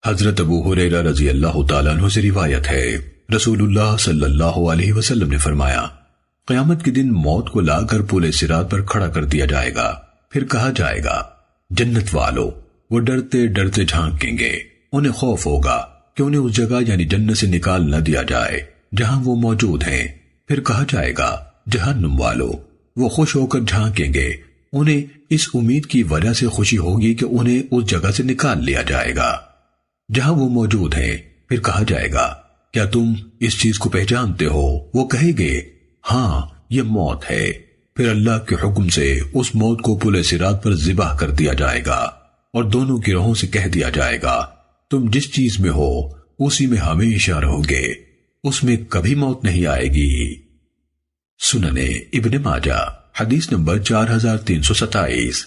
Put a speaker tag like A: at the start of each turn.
A: حضرت ابو ہریرہ رضی اللہ تعالیٰ عنہ سے روایت ہے، رسول اللہ صلی اللہ علیہ وسلم نے فرمایا، قیامت کے دن موت کو لا کر پل صراط پر کھڑا کر دیا جائے گا، پھر کہا جائے گا جنت والو، وہ ڈرتے ڈرتے جھانکیں گے، انہیں خوف ہوگا کہ انہیں اس جگہ یعنی جنت سے نکال نہ دیا جائے جہاں وہ موجود ہیں، پھر کہا جائے گا جہنم والو، وہ خوش ہو کر جھانکیں گے، انہیں اس امید کی وجہ سے خوشی ہوگی کہ انہیں اس جگہ سے نکال لیا جائے گا جہاں وہ موجود ہیں، پھر کہا جائے گا کیا تم اس چیز کو پہچانتے ہو؟ وہ کہیں گے ہاں یہ موت ہے، پھر اللہ کے حکم سے اس موت کو پل صراط پر ذبح کر دیا جائے گا اور دونوں گروہوں سے کہہ دیا جائے گا تم جس چیز میں ہو اسی میں ہمیشہ رہو گے، اس میں کبھی موت نہیں آئے گی۔ سننے ابن ماجہ حدیث نمبر 4327۔